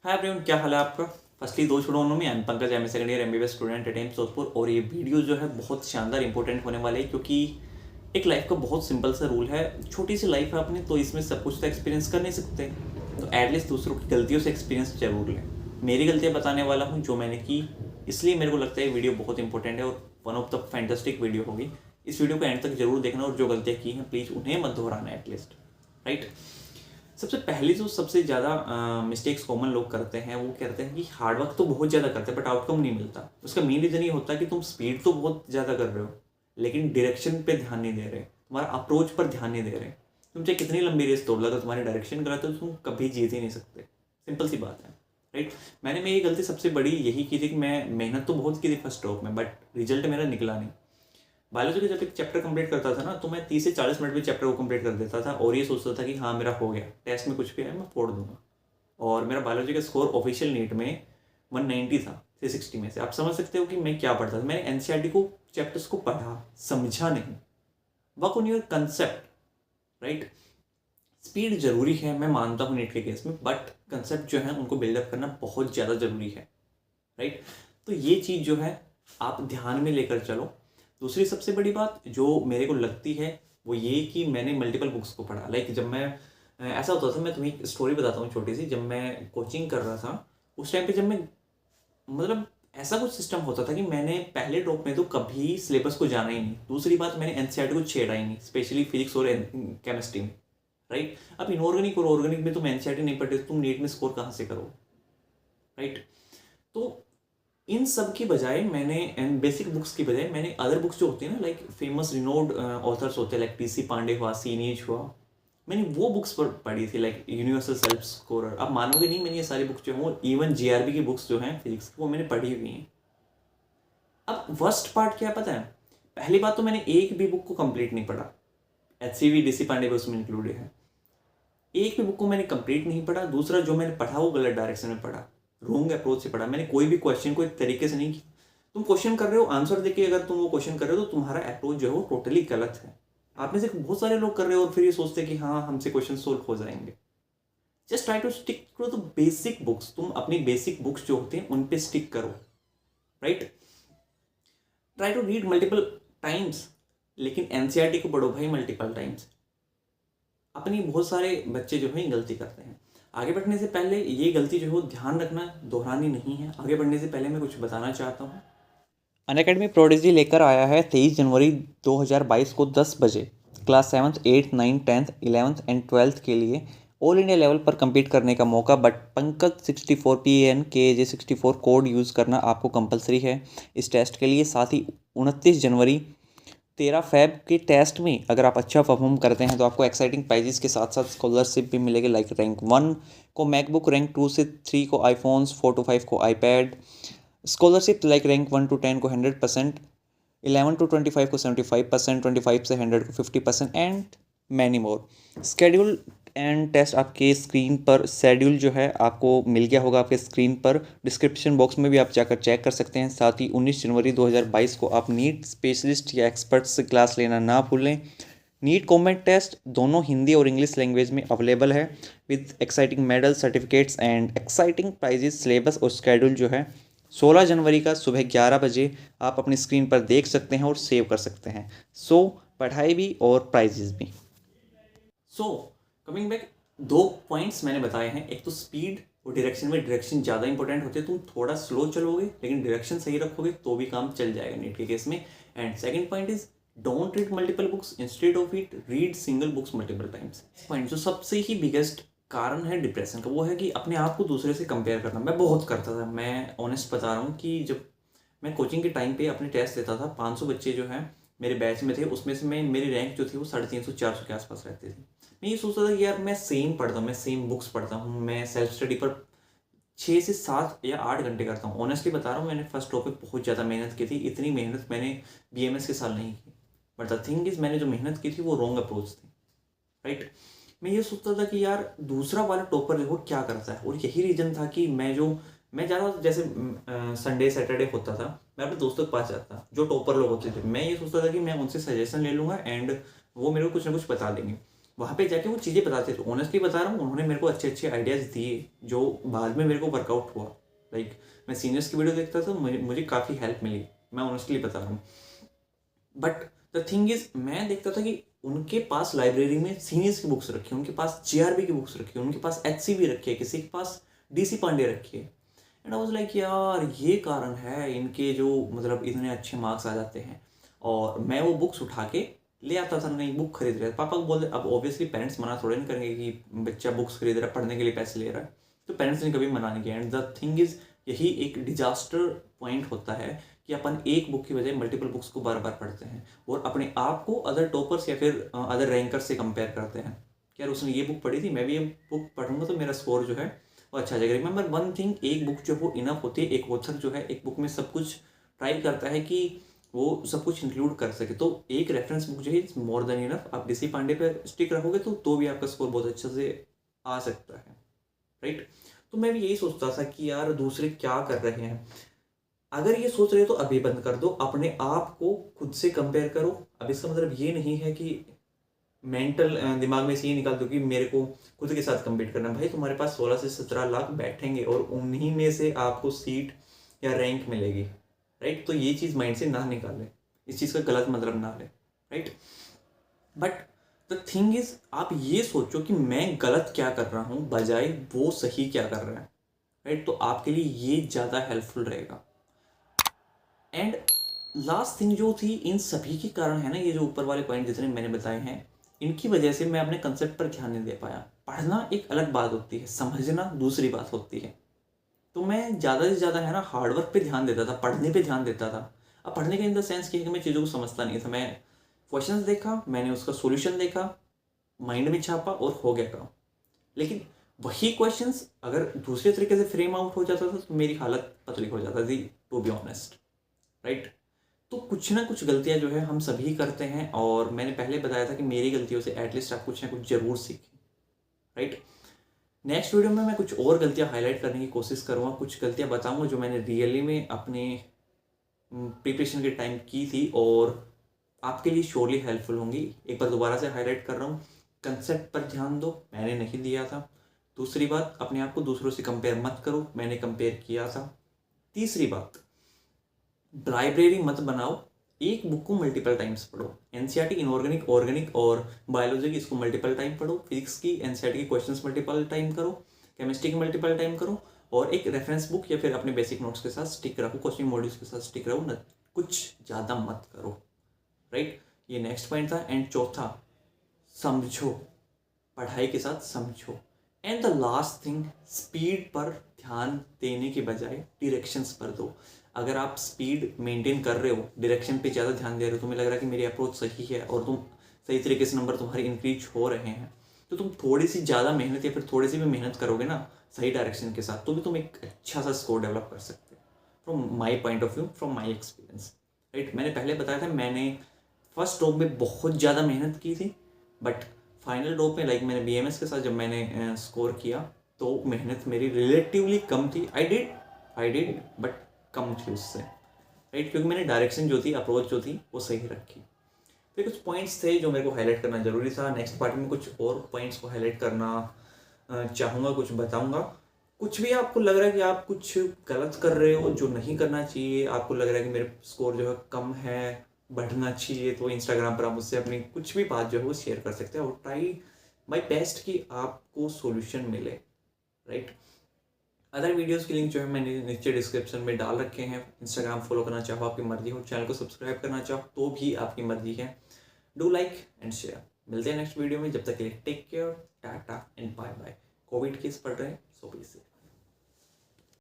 Hi everyone, क्या हाल है आपका। फर्स्टली दो छोड़ो उन्होंने I am Pankaj, am second year MBBS student at AIIMS Jodhpur. और ये वीडियो जो है बहुत शानदार इंपॉर्टेंट होने वाले है, क्योंकि एक लाइफ का बहुत सिंपल सा रूल है। छोटी सी लाइफ है अपनी, तो इसमें सब कुछ तो एक्सपीरियंस कर नहीं सकते, तो एटलीस्ट दूसरों की गलतियों से एक्सपीरियंस जरूर लें। मेरी गलतियाँ बताने वाला हूँ जो मैंने की, इसलिए मेरे को लगता है ये वीडियो बहुत इंपॉर्टेंट है और one of the fantastic video होगी। इस वीडियो को एंड तक जरूर देखना और जो गलतियाँ की हैं प्लीज़ उन्हें मत दोहराना एटलीस्ट, राइट। सबसे पहली जो सबसे ज़्यादा मिस्टेक्स कॉमन लोग करते हैं वो कहते हैं कि हार्डवर्क तो बहुत ज़्यादा करते हैं बट आउटकम नहीं मिलता। उसका मेन रीज़न ये होता है कि तुम स्पीड तो बहुत ज़्यादा कर रहे हो लेकिन डायरेक्शन पे ध्यान नहीं दे रहे, तुम्हारा अप्रोच पर ध्यान नहीं दे रहे। तुम चाहे कितनी लंबी रेस तोड़ लो, अगर तुम्हारी डायरेक्शन गलत है तो तुम कभी जीत ही नहीं सकते। सिंपल सी बात है, राइट। मैंने मेरी गलती सबसे बड़ी यही की थी कि मैं मेहनत तो बहुत की थी फर्स्ट टॉप में, बट रिजल्ट मेरा निकला नहीं। बायोलॉजी का जब एक चैप्टर कंप्लीट करता था ना, तो मैं 30 से 40 मिनट में चैप्टर को कंप्लीट कर देता था और ये सोचता था कि हाँ मेरा हो गया, टेस्ट में कुछ भी है मैं फोड़ दूंगा। और मेरा बायोलॉजी का स्कोर ऑफिशियल नीट में 190 था 360 में से। आप समझ सकते हो कि मैं क्या पढ़ता था। मैंने एनसीईआरटी को चैप्टर्स को पढ़ा, समझा नहीं। Work on your concept, right. Speed जरूरी है, मैं मानता हूँ नीट के केस में, बट कंसेप्ट जो है उनको बिल्डअप करना बहुत ज़्यादा जरूरी है, राइट। तो ये चीज़ जो है आप ध्यान में लेकर चलो। दूसरी सबसे बड़ी बात जो मेरे को लगती है वो ये कि मैंने मल्टीपल बुक्स को पढ़ा। लाइक जब मैं ऐसा होता था, मैं तुम्हें एक स्टोरी बताता हूँ छोटी सी। जब मैं कोचिंग कर रहा था उस टाइम पे, जब मैं मतलब ऐसा कुछ सिस्टम होता था कि मैंने पहले ड्रॉप में तो कभी सिलेबस को जाना ही नहीं। दूसरी बात, मैंने एनसीईआरटी को छेड़ा ही नहीं, स्पेशली फिजिक्स और केमिस्ट्री में, राइट। अब इनऑर्गेनिक और ऑर्गेनिक में तुम एनसीईआरटी नहीं पढ़ते, तुम नीट में स्कोर कहाँ से करो, राइट। तो इन सब की बजाय मैंने एंड बेसिक बुक्स की बजाय मैंने अदर बुक्स जो होती हैं ना, लाइक फेमस रिनोड ऑथर्स होते हैं, लाइक पीसी पांडे हुआ, सीनीज हुआ, मैंने वो बुक्स पर पढ़ी थी। Like universal self scorer. आप मानोगे नहीं, मैंने ये सारी बुक्स जो हैं, इवन जीआरबी की बुक्स जो हैं फिजिक्स की, वो मैंने पढ़ी हुई हैं। अब वर्स्ट पार्ट क्या है पता है। पहली बात तो मैंने एक भी बुक को कंप्लीट नहीं पढ़ा। एचसीवी डीसी पांडे भी उसमें इंक्लूडेड है। एक भी बुक को मैंने कंप्लीट नहीं पढ़ा। दूसरा, जो मैंने पढ़ा वो गलत डायरेक्शन में पढ़ा, रॉन्ग अप्रोच से पढ़ा। मैंने कोई भी क्वेश्चन को एक तरीके से नहीं। तुम क्वेश्चन कर रहे हो, आंसर देखिए, अगर तुम वो क्वेश्चन कर रहे हो तो तुम्हारा अप्रोच जो है वो टोटली गलत है। आप में से बहुत सारे लोग कर रहे हो और फिर ये सोचते हैं कि हाँ हमसे क्वेश्चन सोल्व हो जाएंगे। Just try to stick to the basic books. तुम अपनी बेसिक बुक्स जो होती हैं उन पे स्टिक करो, right. Try to read multiple times, लेकिन एनसीईआरटी को पढ़ो भाई मल्टीपल टाइम्स। अपनी बहुत सारे बच्चे जो है गलती करते हैं। आगे बढ़ने से पहले ये गलती जो है वो ध्यान रखना, दोहरानी नहीं है। आगे बढ़ने से पहले मैं कुछ बताना चाहता हूँ। अनअकैडमी प्रोडिजी लेकर आया है 23 जनवरी 2022 को 10 बजे class 7th 8th 9th 10th 11th and 12th के लिए ऑल इंडिया लेवल पर compete करने का मौका। But Pankaj 64 PANKJ64 code use करना आपको कंपलसरी है इस टेस्ट के लिए। साथ ही 29 जनवरी 13 फेब के टेस्ट में अगर आप अच्छा परफॉर्म करते हैं तो आपको एक्साइटिंग प्राइजेस के साथ साथ स्कॉलरशिप भी मिलेगी। लाइक रैंक 1 को मैकबुक, रैंक 2 से 3 को आईफोन्स, 4 to 5 को iPad. Scholarship like rank 1 to 10 को 100%, 11 to 25 को 75%, 25 से 100 को 50% and many more. Schedule and test आपके स्क्रीन पर, शेड्यूल जो है आपको मिल गया होगा आपके स्क्रीन पर। डिस्क्रिप्शन बॉक्स में भी आप जाकर चेक कर सकते हैं। साथ ही 19 जनवरी 2022 को आप नीट स्पेशलिस्ट या एक्सपर्ट से क्लास लेना ना भूलें। नीट कॉम्बैट टेस्ट दोनों हिंदी और इंग्लिश लैंग्वेज में अवेलेबल है with exciting medal, certificates and exciting prices. Syllabus और स्केड्यूल जो है 16 जनवरी का सुबह 11 बजे आप अपनी स्क्रीन पर देख सकते हैं और सेव कर सकते हैं। सो पढ़ाई भी और प्राइजेस भी। सो कमिंग बैक, दो पॉइंट्स मैंने बताए हैं। एक तो स्पीड और डायरेक्शन में डायरेक्शन ज़्यादा इंपॉर्टेंट होती है। तुम थोड़ा स्लो चलोगे लेकिन डायरेक्शन सही रखोगे तो भी काम चल जाएगा नीट के केस में। And second point is don't read multiple books, instead of it read single books multiple times. Point जो सबसे ही बिगेस्ट कारण है डिप्रेशन का, वो है कि अपने आप को दूसरे से कंपेयर करना। मैं बहुत करता था, मैं ऑनेस्ट बता रहा हूँ कि जब मैं कोचिंग के टाइम पे अपने टेस्ट देता था, 500 बच्चे जो हैं मेरे बैच में थे, उसमें से मैं मेरी रैंक जो थी वो 350-400 के आसपास रहती थी। मैं ये सोचता था कि यार मैं सेम पढ़ता हूँ, मैं सेम बुक्स पढ़ता हूँ, मैं सेल्फ स्टडी पर 6 से 7 या 8 घंटे करता हूँ। ऑनेस्टली बता रहा हूँ, मैंने फर्स्ट टॉपिक बहुत ज़्यादा मेहनत की थी। इतनी मेहनत मैंने BMS के साल नहीं की। बट द थिंग इज़, मैंने जो मेहनत की थी वो रॉन्ग अप्रोच थी, राइट। मैं ये सोचता था कि यार दूसरा वाला टॉपर देखो क्या करता है, और यही रीज़न था कि मैं ज़्यादा जैसे संडे सैटरडे होता था, मैं अपने दोस्तों के पास जाता जो टॉपर लोग होते थे। मैं ये सोचता था कि मैं उनसे सजेशन ले लूँगा एंड वो मेरे को कुछ ना कुछ बता देंगे। वहाँ पे जाके वो चीज़ें बताते थे। ऑनेस्टली बता रहा हूँ, उन्होंने मेरे को अच्छे अच्छे आइडियाज़ दिए जो बाद में मेरे को वर्कआउट हुआ। लाइक मैं सीनियर्स की वीडियो देखता था, मुझे काफ़ी हेल्प मिली, मैं ऑनेस्टली बता रहा हूँ। बट द थिंग इज, मैं देखता था कि उनके पास लाइब्रेरी में सीनियर्स की बुक्स रखी है, उनके पास जेआरबी की बुक्स रखी है, उनके पास एचसीबी रखी है, किसी के पास डीसी पांडे रखी है। एंड आई वाज लाइक यार ये कारण है इनके जो मतलब इतने अच्छे मार्क्स आ जाते हैं। और मैं वो बुक्स उठा के ले आता था, नई बुक खरीद रहा है, पापा को बोलते, अब ऑब्वियसली पेरेंट्स मना थोड़े नहीं करेंगे कि बच्चा बुक्स खरीद रहा है, पढ़ने के लिए पैसे ले रहा है, तो पेरेंट्स ने कभी मना नहीं किया। एंड द थिंग इज, यही एक डिजास्टर पॉइंट होता है कि अपन एक बुक की बजाय मल्टीपल बुक्स को बार बार पढ़ते हैं और अपने आप को अदर टॉपर्स या फिर अदर रैंकर्स से कंपेयर करते हैं कि यार उसने ये बुक पढ़ी थी, मैं भी ये बुक पढ़ूंगा तो मेरा स्कोर जो है वो अच्छा जाएगा। रिमेंबर वन थिंग, एक बुक जो वो इनफ होती है। एक ऑथर जो है एक बुक में सब कुछ ट्राई करता है कि वो सब कुछ इंक्लूड कर सके, तो एक रेफरेंस बुक जो है इट्स मोर देन इनफ। आप डीसी पांडे पे स्टिक रखोगे तो भी आपका स्कोर बहुत अच्छे से आ सकता है, राइट। तो मैं भी यही सोचता था कि यार दूसरे क्या कर रहे हैं, अगर ये सोच रहे हो तो अभी बंद कर दो, अपने आप को खुद से कंपेयर करो। अब इसका मतलब ये नहीं है कि मेंटल दिमाग में से ये निकाल दो कि मेरे को खुद के साथ compete करना। भाई तुम्हारे पास 16 से 17 लाख बैठेंगे और उन्हीं में से आपको सीट या रैंक मिलेगी, राइट। तो ये चीज़ माइंड से ना निकाले, इस चीज़ का गलत मतलब ना ले, right. But the thing is, आप ये सोचो कि मैं गलत क्या कर रहा हूँ बजाय वो सही क्या कर रहा है, राइट। तो आपके लिए ये ज़्यादा हेल्पफुल रहेगा। एंड लास्ट थिंग जो थी, इन सभी के कारण है ना, ये जो ऊपर वाले पॉइंट जितने मैंने बताए हैं, इनकी वजह से मैं अपने कंसेप्ट पर ध्यान नहीं दे पाया। पढ़ना एक अलग बात होती है, समझना दूसरी बात होती है। तो मैं ज़्यादा से ज़्यादा है ना हार्डवर्क पे ध्यान देता था, पढ़ने पे ध्यान देता था। अब पढ़ने के इन द सेंस कि मैं चीज़ों को समझता नहीं था, मैं क्वेश्चंस देखा, मैंने उसका सॉल्यूशन देखा, माइंड में छापा और हो गया काम। लेकिन वही क्वेश्चंस अगर दूसरे तरीके से फ्रेम आउट हो जाता था तो मेरी हालत पतली हो जाती थी, टू बी ऑनेस्ट, राइट। तो कुछ ना कुछ गलतियां जो है हम सभी करते हैं, और मैंने पहले बताया था कि मेरी गलतियों से एटलीस्ट आप कुछ ना कुछ जरूर सीखें, राइट। नेक्स्ट वीडियो में मैं कुछ और गलतियां हाईलाइट करने की कोशिश करूँगा, कुछ गलतियां बताऊंगा जो मैंने रियली में अपने प्रिपरेशन के टाइम की थी और आपके लिए श्योरली हेल्पफुल होंगी। एक बार दोबारा से हाईलाइट कर रहा हूँ, कंसेप्ट पर ध्यान दो, मैंने नहीं दिया था। दूसरी बात, अपने आप को दूसरों से कंपेयर मत करो, मैंने कंपेयर किया था। तीसरी बात, लाइब्रेरी मत बनाओ, एक बुक को मल्टीपल टाइम्स पढ़ो। एनसीईआरटी इनऑर्गेनिक, ऑर्गेनिक और बायोलॉजी की इसको मल्टीपल टाइम पढ़ो। फिजिक्स की एनसीईआरटी के क्वेश्चंस मल्टीपल टाइम करो, केमिस्ट्री की मल्टीपल टाइम करो, और एक रेफरेंस बुक या फिर अपने बेसिक नोट्स के साथ स्टिक रखो, कोचिंग मॉड्यूल्स के साथ स्टिक रहो, न कुछ ज़्यादा मत करो, राइट। ये नेक्स्ट पॉइंट था। एंड चौथा, समझो, पढ़ाई के साथ समझो। And the last thing, speed पर ध्यान देने के बजाय डायरेक्शंस पर दो। अगर आप स्पीड मेंटेन कर रहे हो, डायरेक्शन पे ज़्यादा ध्यान दे रहे हो, तुम्हें लग रहा है कि मेरी अप्रोच सही है और तुम सही तरीके से नंबर तुम्हारे इंक्रीज हो रहे हैं, तो तुम थोड़ी सी ज़्यादा मेहनत या फिर थोड़ी सी भी मेहनत करोगे ना सही डायरेक्शन के साथ, तो भी तुम एक अच्छा सा स्कोर डेवलप कर सकते हो। From my point of view, from my experience, right. मैंने पहले बताया था, मैंने फर्स्ट ड्रॉप में बहुत ज़्यादा मेहनत की थी, बट फाइनल ड्रॉप में लाइक मैंने बीएमएस के साथ जब मैंने स्कोर किया तो मेहनत मेरी रिलेटिवली कम थी। आई डिड बट कम थी उससे, राइट, क्योंकि मैंने डायरेक्शन जो थी, अप्रोच जो थी वो सही रखी। तो कुछ पॉइंट्स थे जो मेरे को हाईलाइट करना जरूरी था। नेक्स्ट पार्ट में कुछ और पॉइंट्स को हाईलाइट करना चाहूँगा, कुछ बताऊँगा। कुछ भी आपको लग रहा है कि आप कुछ गलत कर रहे हो जो नहीं करना चाहिए, आपको लग रहा है कि मेरे स्कोर जो है कम है, बढ़ना चाहिए, तो इंस्टाग्राम पर आप मुझसे अपनी कुछ भी बात जो है वो शेयर कर सकते हैं और ट्राई माई बेस्ट कि आपको सॉल्यूशन मिले, राइट। अदर वीडियोस की लिंक जो है मैंने नीचे डिस्क्रिप्शन में डाल रखे हैं। इंस्टाग्राम फॉलो करना चाहो आपकी मर्जी हो, चैनल को सब्सक्राइब करना चाहो तो भी आपकी मर्जी है। Do like and share. मिलते हैं नेक्स्ट वीडियो में, जब तक के लिए take care, tata and bye bye. Covid case बढ़ रहे हैं, सो बी सेफ।